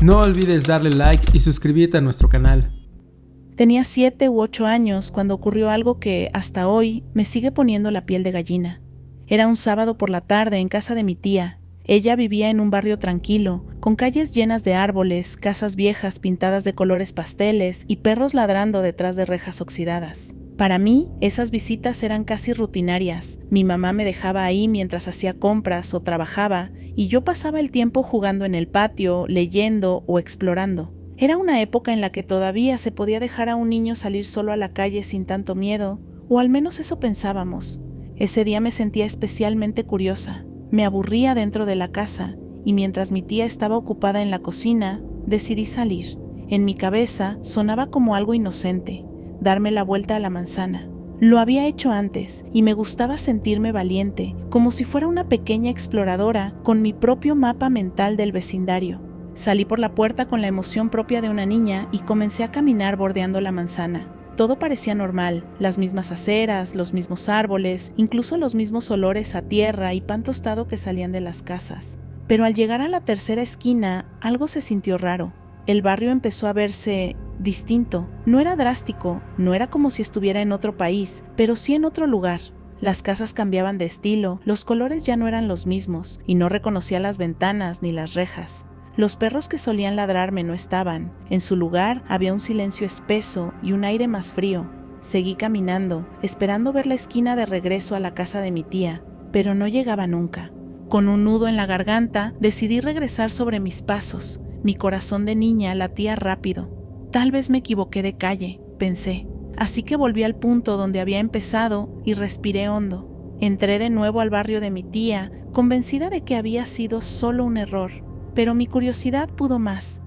No olvides darle like y suscribirte a nuestro canal. Tenía 7 u 8 años cuando ocurrió algo que, hasta hoy, me sigue poniendo la piel de gallina. Era un sábado por la tarde en casa de mi tía. Ella vivía en un barrio tranquilo, con calles llenas de árboles, casas viejas pintadas de colores pasteles y perros ladrando detrás de rejas oxidadas. Para mí, esas visitas eran casi rutinarias. Mi mamá me dejaba ahí mientras hacía compras o trabajaba, y yo pasaba el tiempo jugando en el patio, leyendo o explorando. Era una época en la que todavía se podía dejar a un niño salir solo a la calle sin tanto miedo, o al menos eso pensábamos. Ese día me sentía especialmente curiosa. Me aburría dentro de la casa, y mientras mi tía estaba ocupada en la cocina, decidí salir. En mi cabeza sonaba como algo inocente: darme la vuelta a la manzana. Lo había hecho antes y me gustaba sentirme valiente, como si fuera una pequeña exploradora con mi propio mapa mental del vecindario. Salí por la puerta con la emoción propia de una niña y comencé a caminar bordeando la manzana. Todo parecía normal: las mismas aceras, los mismos árboles, incluso los mismos olores a tierra y pan tostado que salían de las casas. Pero al llegar a la tercera esquina, algo se sintió raro. El barrio empezó a verse distinto. No era drástico, no era como si estuviera en otro país, pero sí en otro lugar. Las casas cambiaban de estilo, los colores ya no eran los mismos, y no reconocía las ventanas ni las rejas. Los perros que solían ladrarme no estaban. En su lugar había un silencio espeso y un aire más frío. Seguí caminando, esperando ver la esquina de regreso a la casa de mi tía, pero no llegaba nunca. Con un nudo en la garganta, decidí regresar sobre mis pasos. Mi corazón de niña latía rápido. Tal vez me equivoqué de calle, pensé. Así que volví al punto donde había empezado y respiré hondo. Entré de nuevo al barrio de mi tía, convencida de que había sido solo un error. Pero mi curiosidad pudo más.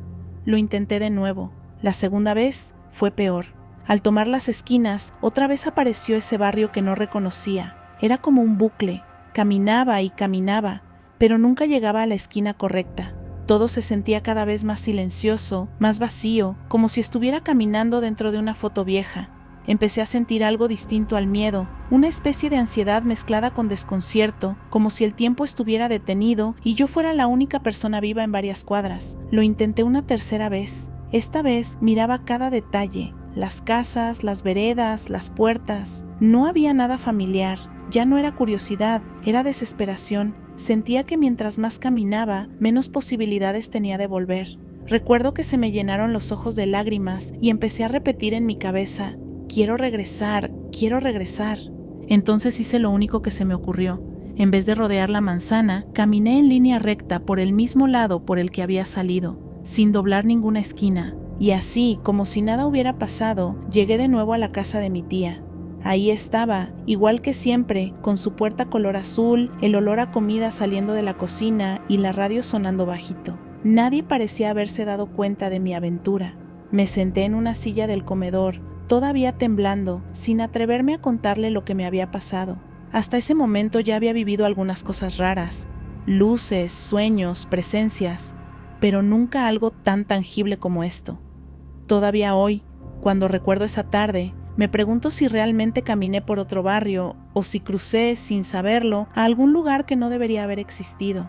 Lo intenté de nuevo. La segunda vez fue peor. Al tomar las esquinas, otra vez apareció ese barrio que no reconocía. Era como un bucle. Caminaba y caminaba, pero nunca llegaba a la esquina correcta. Todo se sentía cada vez más silencioso, más vacío, como si estuviera caminando dentro de una foto vieja. Empecé a sentir algo distinto al miedo, una especie de ansiedad mezclada con desconcierto, como si el tiempo estuviera detenido y yo fuera la única persona viva en varias cuadras. Lo intenté una tercera vez. Esta vez miraba cada detalle: las casas, las veredas, las puertas. No había nada familiar. Ya no era curiosidad, era desesperación. Sentía que mientras más caminaba, menos posibilidades tenía de volver. Recuerdo que se me llenaron los ojos de lágrimas y empecé a repetir en mi cabeza: quiero regresar, quiero regresar. Entonces hice lo único que se me ocurrió. En vez de rodear la manzana, caminé en línea recta por el mismo lado por el que había salido, sin doblar ninguna esquina. Y así, como si nada hubiera pasado, llegué de nuevo a la casa de mi tía. Ahí estaba, igual que siempre, con su puerta color azul, el olor a comida saliendo de la cocina y la radio sonando bajito. Nadie parecía haberse dado cuenta de mi aventura. Me senté en una silla del comedor, todavía temblando, sin atreverme a contarle lo que me había pasado. Hasta ese momento ya había vivido algunas cosas raras: luces, sueños, presencias, pero nunca algo tan tangible como esto. Todavía hoy, cuando recuerdo esa tarde, me pregunto si realmente caminé por otro barrio o si crucé, sin saberlo, a algún lugar que no debería haber existido.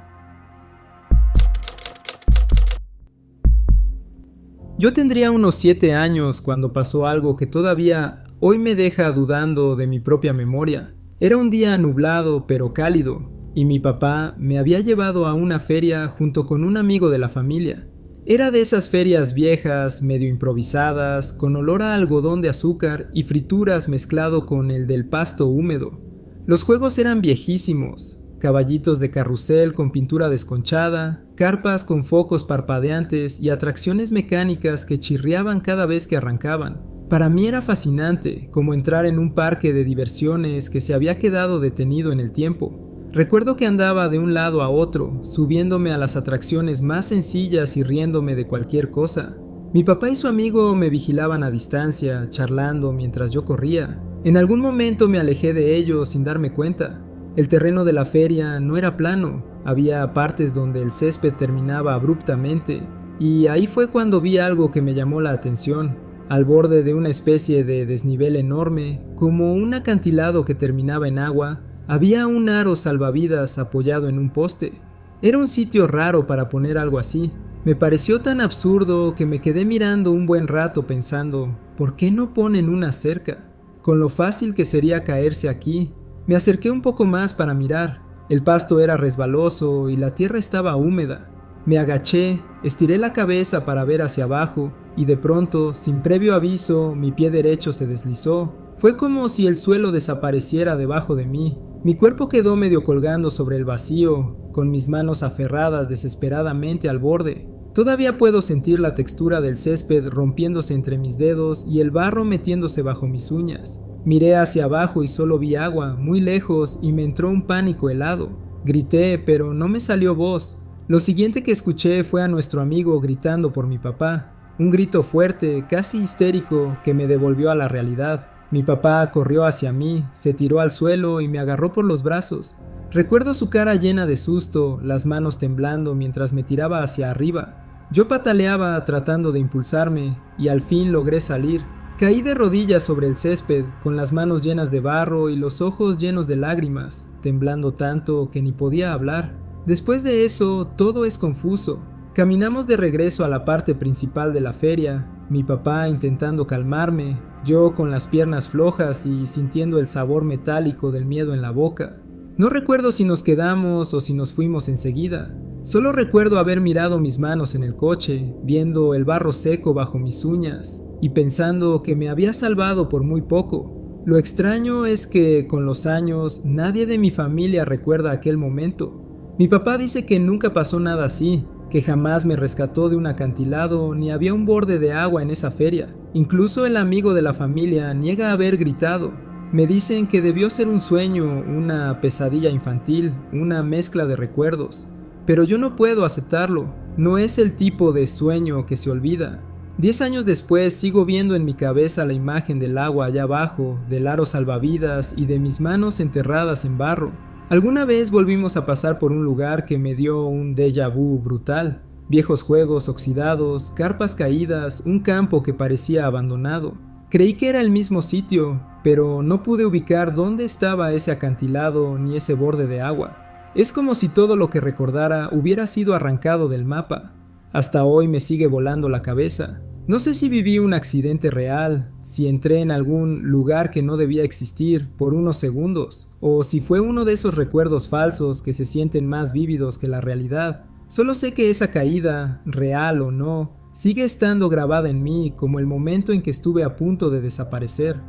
Yo tendría unos 7 años cuando pasó algo que todavía hoy me deja dudando de mi propia memoria. Era un día nublado pero cálido, y mi papá me había llevado a una feria junto con un amigo de la familia. Era de esas ferias viejas, medio improvisadas, con olor a algodón de azúcar y frituras mezclado con el del pasto húmedo. Los juegos eran viejísimos: caballitos de carrusel con pintura desconchada, carpas con focos parpadeantes y atracciones mecánicas que chirriaban cada vez que arrancaban. Para mí era fascinante, como entrar en un parque de diversiones que se había quedado detenido en el tiempo. Recuerdo que andaba de un lado a otro, subiéndome a las atracciones más sencillas y riéndome de cualquier cosa. Mi papá y su amigo me vigilaban a distancia, charlando mientras yo corría. En algún momento me alejé de ellos sin darme cuenta. El terreno de la feria no era plano, había partes donde el césped terminaba abruptamente, y ahí fue cuando vi algo que me llamó la atención. Al borde de una especie de desnivel enorme, como un acantilado que terminaba en agua, había un aro salvavidas apoyado en un poste. Era un sitio raro para poner algo así. Me pareció tan absurdo que me quedé mirando un buen rato pensando, ¿por qué no ponen una cerca? Con lo fácil que sería caerse aquí. Me acerqué un poco más para mirar. El pasto era resbaloso y la tierra estaba húmeda. Me agaché, estiré la cabeza para ver hacia abajo y de pronto, sin previo aviso, mi pie derecho se deslizó. Fue como si el suelo desapareciera debajo de mí. Mi cuerpo quedó medio colgando sobre el vacío, con mis manos aferradas desesperadamente al borde. Todavía puedo sentir la textura del césped rompiéndose entre mis dedos y el barro metiéndose bajo mis uñas. Miré hacia abajo y solo vi agua, muy lejos, y me entró un pánico helado. Grité, pero no me salió voz. Lo siguiente que escuché fue a nuestro amigo gritando por mi papá. Un grito fuerte, casi histérico, que me devolvió a la realidad. Mi papá corrió hacia mí, se tiró al suelo y me agarró por los brazos. Recuerdo su cara llena de susto, las manos temblando mientras me tiraba hacia arriba. Yo pataleaba tratando de impulsarme y al fin logré salir. Caí de rodillas sobre el césped, con las manos llenas de barro y los ojos llenos de lágrimas, temblando tanto que ni podía hablar. Después de eso, todo es confuso. Caminamos de regreso a la parte principal de la feria, mi papá intentando calmarme, yo con las piernas flojas y sintiendo el sabor metálico del miedo en la boca. No recuerdo si nos quedamos o si nos fuimos enseguida. Solo recuerdo haber mirado mis manos en el coche, viendo el barro seco bajo mis uñas y pensando que me había salvado por muy poco. Lo extraño es que, con los años, nadie de mi familia recuerda aquel momento. Mi papá dice que nunca pasó nada así, que jamás me rescató de un acantilado ni había un borde de agua en esa feria. Incluso el amigo de la familia niega haber gritado. Me dicen que debió ser un sueño, una pesadilla infantil, una mezcla de recuerdos. Pero yo no puedo aceptarlo, no es el tipo de sueño que se olvida. 10 años después sigo viendo en mi cabeza la imagen del agua allá abajo, del aro salvavidas y de mis manos enterradas en barro. Alguna vez volvimos a pasar por un lugar que me dio un déjà vu brutal. Viejos juegos oxidados, carpas caídas, un campo que parecía abandonado. Creí que era el mismo sitio, pero no pude ubicar dónde estaba ese acantilado ni ese borde de agua. Es como si todo lo que recordara hubiera sido arrancado del mapa. Hasta hoy me sigue volando la cabeza. No sé si viví un accidente real, si entré en algún lugar que no debía existir por unos segundos, o si fue uno de esos recuerdos falsos que se sienten más vívidos que la realidad. Solo sé que esa caída, real o no, sigue estando grabada en mí como el momento en que estuve a punto de desaparecer.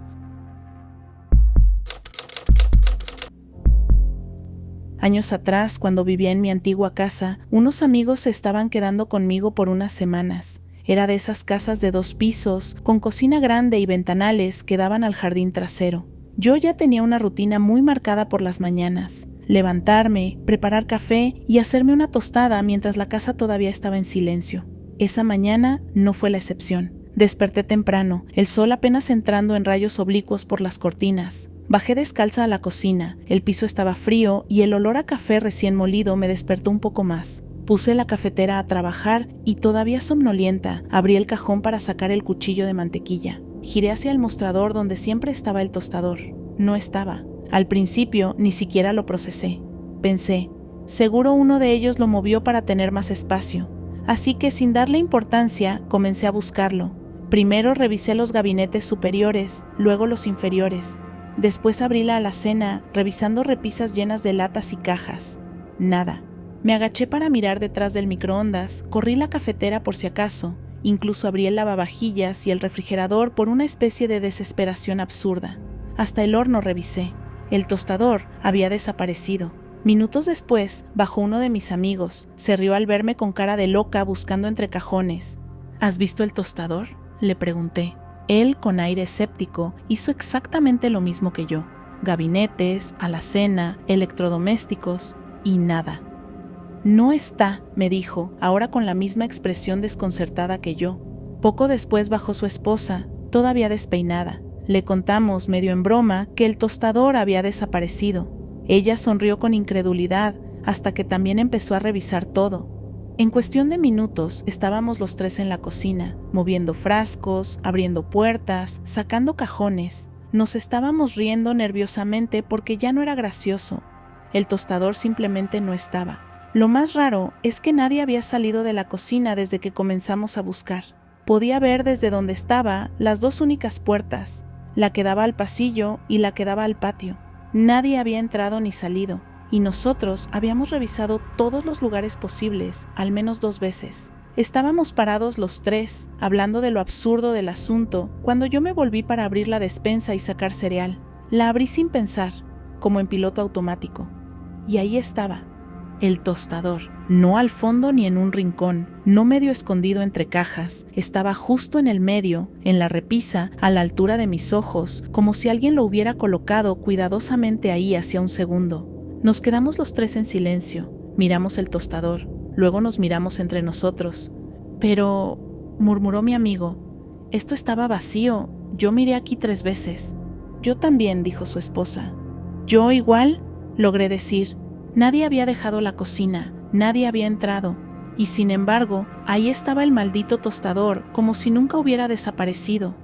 Años atrás, cuando vivía en mi antigua casa, unos amigos se estaban quedando conmigo por unas semanas. Era de esas casas de 2 pisos, con cocina grande y ventanales que daban al jardín trasero. Yo ya tenía una rutina muy marcada por las mañanas: levantarme, preparar café y hacerme una tostada mientras la casa todavía estaba en silencio. Esa mañana no fue la excepción. Desperté temprano, el sol apenas entrando en rayos oblicuos por las cortinas. Bajé descalza a la cocina, el piso estaba frío y el olor a café recién molido me despertó un poco más. Puse la cafetera a trabajar y, todavía somnolienta, abrí el cajón para sacar el cuchillo de mantequilla. Giré hacia el mostrador donde siempre estaba el tostador. No estaba. Al principio ni siquiera lo procesé. Pensé, seguro uno de ellos lo movió para tener más espacio. Así que, sin darle importancia, comencé a buscarlo. Primero revisé los gabinetes superiores, luego los inferiores. Después abrí la alacena, revisando repisas llenas de latas y cajas. Nada. Me agaché para mirar detrás del microondas, corrí la cafetera por si acaso, incluso abrí el lavavajillas y el refrigerador por una especie de desesperación absurda. Hasta el horno revisé. El tostador había desaparecido. Minutos después, bajó uno de mis amigos, se rió al verme con cara de loca buscando entre cajones. ¿Has visto el tostador?, le pregunté. Él, con aire escéptico, hizo exactamente lo mismo que yo. Gabinetes, alacena, electrodomésticos y nada. No está, me dijo, ahora con la misma expresión desconcertada que yo. Poco después bajó su esposa, todavía despeinada. Le contamos, medio en broma, que el tostador había desaparecido. Ella sonrió con incredulidad, hasta que también empezó a revisar todo. En cuestión de minutos estábamos los 3 en la cocina, moviendo frascos, abriendo puertas, sacando cajones. Nos estábamos riendo nerviosamente porque ya no era gracioso. El tostador simplemente no estaba. Lo más raro es que nadie había salido de la cocina desde que comenzamos a buscar. Podía ver desde donde estaba las dos únicas puertas, la que daba al pasillo y la que daba al patio. Nadie había entrado ni salido, y nosotros habíamos revisado todos los lugares posibles, al menos 2 veces. Estábamos parados los 3, hablando de lo absurdo del asunto, cuando yo me volví para abrir la despensa y sacar cereal. La abrí sin pensar, como en piloto automático. Y ahí estaba, el tostador, no al fondo ni en un rincón, no medio escondido entre cajas, estaba justo en el medio, en la repisa, a la altura de mis ojos, como si alguien lo hubiera colocado cuidadosamente ahí hacía un segundo. Nos quedamos los 3 en silencio, miramos el tostador, luego nos miramos entre nosotros. Pero, murmuró mi amigo, esto estaba vacío, yo miré aquí 3 veces. Yo también, dijo su esposa. Yo igual, logré decir. Nadie había dejado la cocina, nadie había entrado, y sin embargo, ahí estaba el maldito tostador, como si nunca hubiera desaparecido.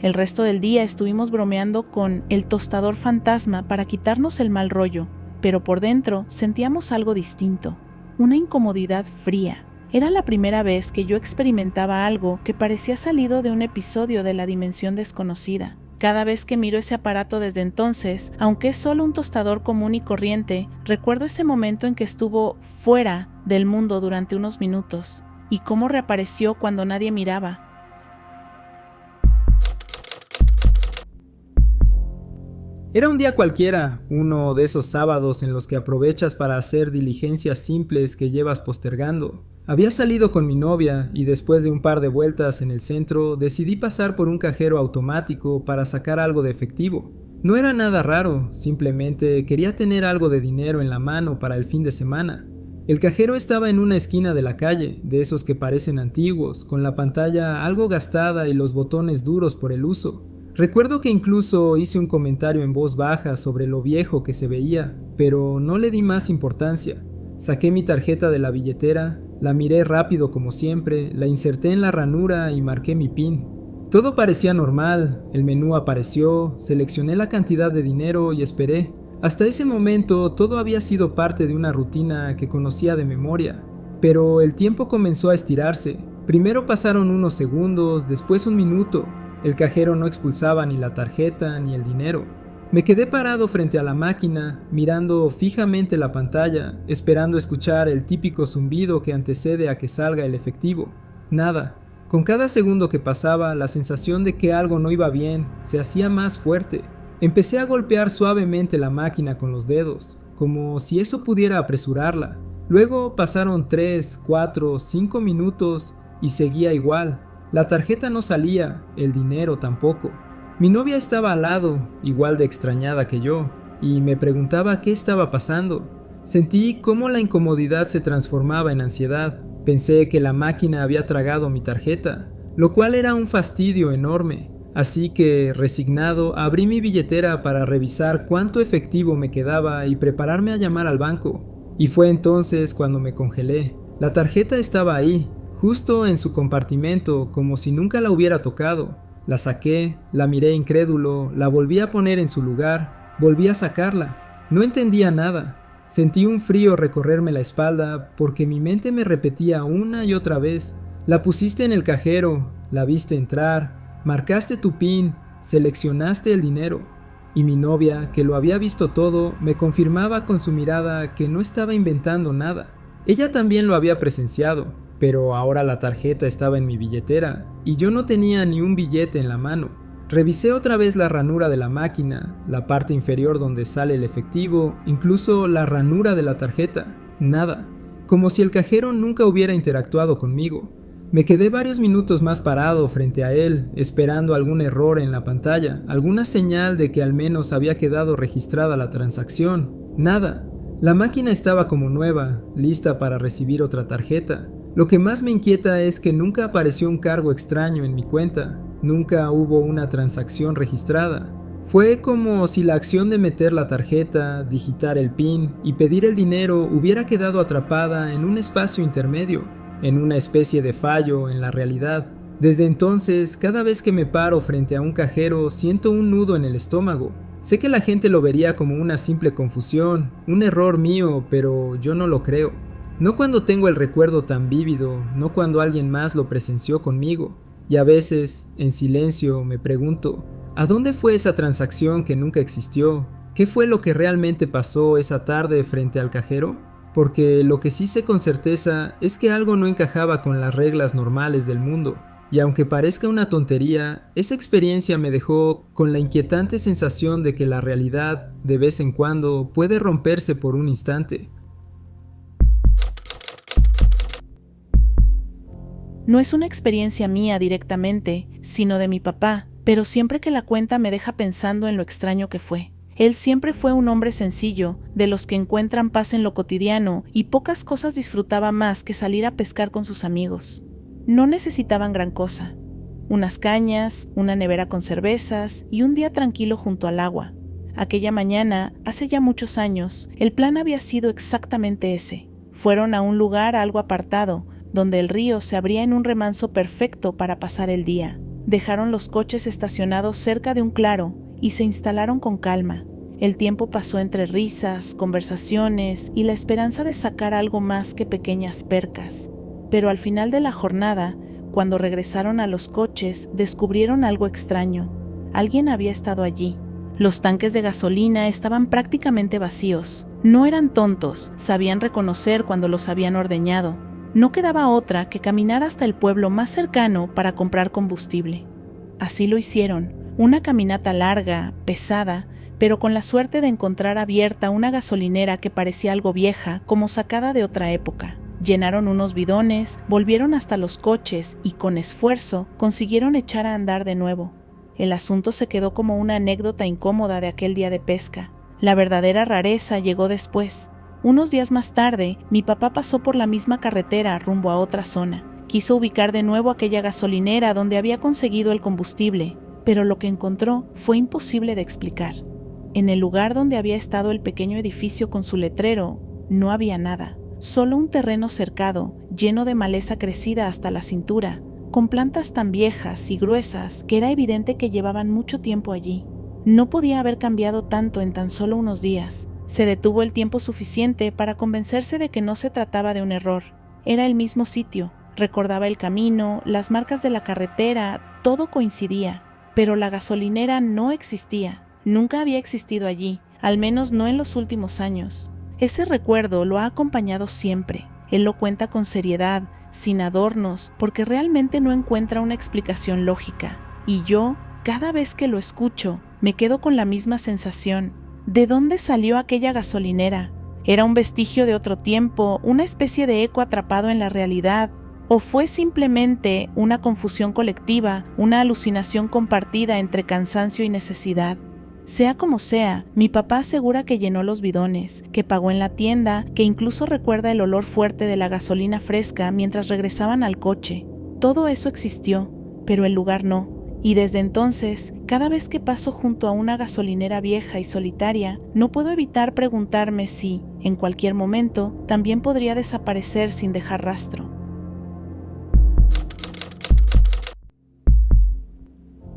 El resto del día estuvimos bromeando con el tostador fantasma para quitarnos el mal rollo, pero por dentro sentíamos algo distinto, una incomodidad fría. Era la primera vez que yo experimentaba algo que parecía salido de un episodio de La Dimensión Desconocida. Cada vez que miro ese aparato desde entonces, aunque es solo un tostador común y corriente, recuerdo ese momento en que estuvo fuera del mundo durante unos minutos, y cómo reapareció cuando nadie miraba. Era un día cualquiera, uno de esos sábados en los que aprovechas para hacer diligencias simples que llevas postergando. Había salido con mi novia y después de un par de vueltas en el centro decidí pasar por un cajero automático para sacar algo de efectivo. No era nada raro, simplemente quería tener algo de dinero en la mano para el fin de semana. El cajero estaba en una esquina de la calle, de esos que parecen antiguos, con la pantalla algo gastada y los botones duros por el uso. Recuerdo que incluso hice un comentario en voz baja sobre lo viejo que se veía, pero no le di más importancia. Saqué mi tarjeta de la billetera, la miré rápido como siempre, la inserté en la ranura y marqué mi PIN. Todo parecía normal, el menú apareció, seleccioné la cantidad de dinero y esperé. Hasta ese momento todo había sido parte de una rutina que conocía de memoria, pero el tiempo comenzó a estirarse. Primero pasaron unos segundos, después un minuto. El cajero no expulsaba ni la tarjeta ni el dinero. Me quedé parado frente a la máquina, mirando fijamente la pantalla, esperando escuchar el típico zumbido que antecede a que salga el efectivo. Nada. Con cada segundo que pasaba, la sensación de que algo no iba bien se hacía más fuerte. Empecé a golpear suavemente la máquina con los dedos, como si eso pudiera apresurarla. Luego pasaron 3, 4, 5 minutos y seguía igual. La tarjeta no salía, el dinero tampoco. Mi novia estaba al lado, igual de extrañada que yo, y me preguntaba qué estaba pasando. Sentí cómo la incomodidad se transformaba en ansiedad. Pensé que la máquina había tragado mi tarjeta, lo cual era un fastidio enorme. Así que, resignado, abrí mi billetera para revisar cuánto efectivo me quedaba y prepararme a llamar al banco. Y fue entonces cuando me congelé. La tarjeta estaba ahí, justo en su compartimento, como si nunca la hubiera tocado. La saqué, la miré incrédulo, la volví a poner en su lugar, volví a sacarla. No entendía nada. Sentí un frío recorrerme la espalda porque mi mente me repetía una y otra vez: la pusiste en el cajero, la viste entrar, marcaste tu PIN, seleccionaste el dinero. Y mi novia, que lo había visto todo, me confirmaba con su mirada que no estaba inventando nada. Ella también lo había presenciado. Pero ahora la tarjeta estaba en mi billetera y yo no tenía ni un billete en la mano. Revisé otra vez la ranura de la máquina, la parte inferior donde sale el efectivo, incluso la ranura de la tarjeta. Nada, como si el cajero nunca hubiera interactuado conmigo. Me quedé varios minutos más parado frente a él, esperando algún error en la pantalla, alguna señal de que al menos había quedado registrada la transacción. Nada. La máquina estaba como nueva, lista para recibir otra tarjeta. Lo que más me inquieta es que nunca apareció un cargo extraño en mi cuenta, nunca hubo una transacción registrada. Fue como si la acción de meter la tarjeta, digitar el PIN y pedir el dinero hubiera quedado atrapada en un espacio intermedio, en una especie de fallo en la realidad. Desde entonces, cada vez que me paro frente a un cajero siento un nudo en el estómago. Sé que la gente lo vería como una simple confusión, un error mío, pero yo no lo creo. No cuando tengo el recuerdo tan vívido, no cuando alguien más lo presenció conmigo. Y a veces, en silencio, me pregunto, ¿a dónde fue esa transacción que nunca existió? ¿Qué fue lo que realmente pasó esa tarde frente al cajero? Porque lo que sí sé con certeza es que algo no encajaba con las reglas normales del mundo. Y aunque parezca una tontería, esa experiencia me dejó con la inquietante sensación de que la realidad, de vez en cuando, puede romperse por un instante. No es una experiencia mía directamente, sino de mi papá, pero siempre que la cuenta me deja pensando en lo extraño que fue. Él siempre fue un hombre sencillo, de los que encuentran paz en lo cotidiano, y pocas cosas disfrutaba más que salir a pescar con sus amigos. No necesitaban gran cosa. Unas cañas, una nevera con cervezas y un día tranquilo junto al agua. Aquella mañana, hace ya muchos años, el plan había sido exactamente ese. Fueron a un lugar algo apartado, donde el río se abría en un remanso perfecto para pasar el día. Dejaron los coches estacionados cerca de un claro y se instalaron con calma. El tiempo pasó entre risas, conversaciones y la esperanza de sacar algo más que pequeñas percas. Pero al final de la jornada, cuando regresaron a los coches, descubrieron algo extraño. Alguien había estado allí. Los tanques de gasolina estaban prácticamente vacíos. No eran tontos, sabían reconocer cuando los habían ordeñado. No quedaba otra que caminar hasta el pueblo más cercano para comprar combustible. Así lo hicieron, una caminata larga, pesada, pero con la suerte de encontrar abierta una gasolinera que parecía algo vieja, como sacada de otra época. Llenaron unos bidones, volvieron hasta los coches y con esfuerzo consiguieron echar a andar de nuevo. El asunto se quedó como una anécdota incómoda de aquel día de pesca. La verdadera rareza llegó después. Unos días más tarde, mi papá pasó por la misma carretera rumbo a otra zona. Quiso ubicar de nuevo aquella gasolinera donde había conseguido el combustible, pero lo que encontró fue imposible de explicar. En el lugar donde había estado el pequeño edificio con su letrero, no había nada. Solo un terreno cercado, lleno de maleza crecida hasta la cintura, con plantas tan viejas y gruesas que era evidente que llevaban mucho tiempo allí. No podía haber cambiado tanto en tan solo unos días. Se detuvo el tiempo suficiente para convencerse de que no se trataba de un error. Era el mismo sitio, recordaba el camino, las marcas de la carretera, todo coincidía, pero la gasolinera no existía. Nunca había existido allí, al menos no en los últimos años. Ese recuerdo lo ha acompañado siempre. Él lo cuenta con seriedad, sin adornos, porque realmente no encuentra una explicación lógica. Y yo, cada vez que lo escucho, me quedo con la misma sensación. ¿De dónde salió aquella gasolinera? ¿Era un vestigio de otro tiempo, una especie de eco atrapado en la realidad? ¿O fue simplemente una confusión colectiva, una alucinación compartida entre cansancio y necesidad? Sea como sea, mi papá asegura que llenó los bidones, que pagó en la tienda, que incluso recuerda el olor fuerte de la gasolina fresca mientras regresaban al coche. Todo eso existió, pero el lugar no. Y desde entonces, cada vez que paso junto a una gasolinera vieja y solitaria, no puedo evitar preguntarme si, en cualquier momento, también podría desaparecer sin dejar rastro.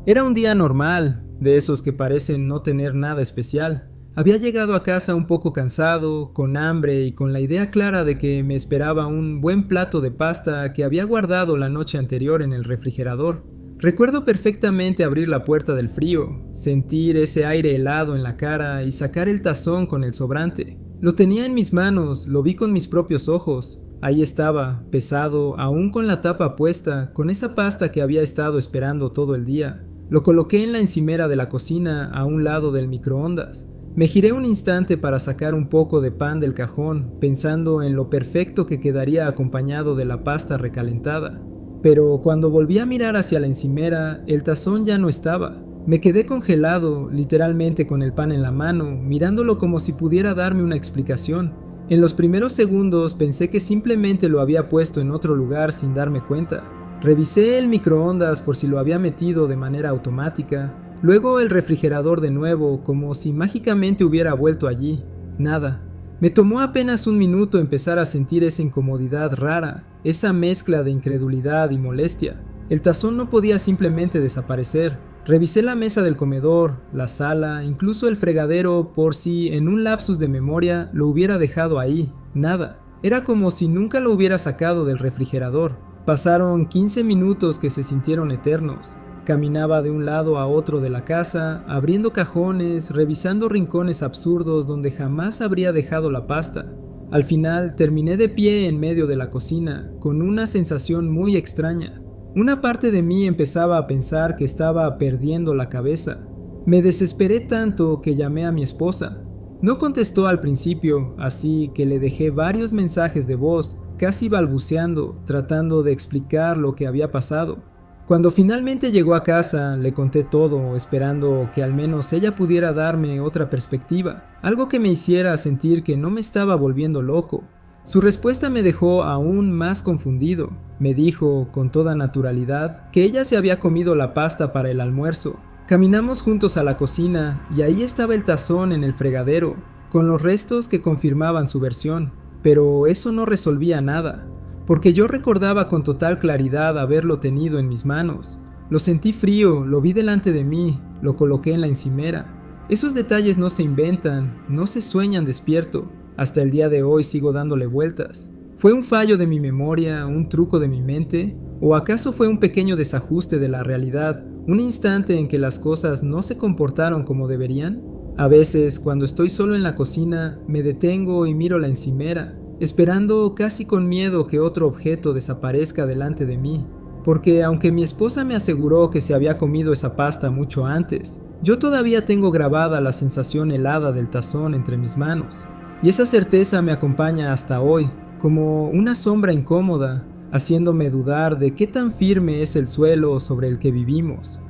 Era un día normal, de esos que parecen no tener nada especial. Había llegado a casa un poco cansado, con hambre y con la idea clara de que me esperaba un buen plato de pasta que había guardado la noche anterior en el refrigerador. Recuerdo perfectamente abrir la puerta del frío, sentir ese aire helado en la cara y sacar el tazón con el sobrante. Lo tenía en mis manos, lo vi con mis propios ojos. Ahí estaba, pesado, aún con la tapa puesta, con esa pasta que había estado esperando todo el día. Lo coloqué en la encimera de la cocina, a un lado del microondas. Me giré un instante para sacar un poco de pan del cajón, pensando en lo perfecto que quedaría acompañado de la pasta recalentada. Pero cuando volví a mirar hacia la encimera, el tazón ya no estaba. Me quedé congelado, literalmente con el pan en la mano, mirándolo como si pudiera darme una explicación. En los primeros segundos pensé que simplemente lo había puesto en otro lugar sin darme cuenta. Revisé el microondas por si lo había metido de manera automática, luego el refrigerador de nuevo, como si mágicamente hubiera vuelto allí. Nada. Me tomó apenas un minuto empezar a sentir esa incomodidad rara, esa mezcla de incredulidad y molestia. El tazón no podía simplemente desaparecer. Revisé la mesa del comedor, la sala, incluso el fregadero por si en un lapsus de memoria lo hubiera dejado ahí. Nada. Era como si nunca lo hubiera sacado del refrigerador. Pasaron 15 minutos que se sintieron eternos. Caminaba de un lado a otro de la casa, abriendo cajones, revisando rincones absurdos donde jamás habría dejado la pasta. Al final terminé de pie en medio de la cocina, con una sensación muy extraña. Una parte de mí empezaba a pensar que estaba perdiendo la cabeza. Me desesperé tanto que llamé a mi esposa. No contestó al principio, así que le dejé varios mensajes de voz, casi balbuceando, tratando de explicar lo que había pasado. Cuando finalmente llegó a casa, le conté todo, esperando que al menos ella pudiera darme otra perspectiva, algo que me hiciera sentir que no me estaba volviendo loco. Su respuesta me dejó aún más confundido. Me dijo, con toda naturalidad, que ella se había comido la pasta para el almuerzo. Caminamos juntos a la cocina y ahí estaba el tazón en el fregadero, con los restos que confirmaban su versión. Pero eso no resolvía nada, porque yo recordaba con total claridad haberlo tenido en mis manos. Lo sentí frío, lo vi delante de mí, lo coloqué en la encimera. Esos detalles no se inventan, no se sueñan despierto. Hasta el día de hoy sigo dándole vueltas. ¿Fue un fallo de mi memoria, un truco de mi mente? ¿O acaso fue un pequeño desajuste de la realidad, un instante en que las cosas no se comportaron como deberían? A veces, cuando estoy solo en la cocina, me detengo y miro la encimera, esperando casi con miedo que otro objeto desaparezca delante de mí. Porque aunque mi esposa me aseguró que se había comido esa pasta mucho antes, yo todavía tengo grabada la sensación helada del tazón entre mis manos. Y esa certeza me acompaña hasta hoy, como una sombra incómoda, haciéndome dudar de qué tan firme es el suelo sobre el que vivimos.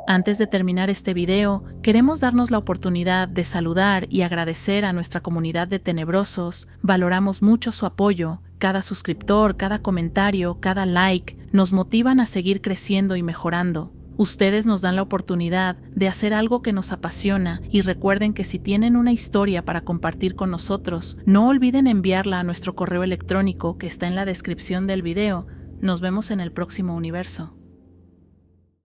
Antes de terminar este video, queremos darnos la oportunidad de saludar y agradecer a nuestra comunidad de tenebrosos. Valoramos mucho su apoyo. Cada suscriptor, cada comentario, cada like nos motivan a seguir creciendo y mejorando. Ustedes nos dan la oportunidad de hacer algo que nos apasiona y recuerden que si tienen una historia para compartir con nosotros, no olviden enviarla a nuestro correo electrónico que está en la descripción del video. Nos vemos en el próximo universo.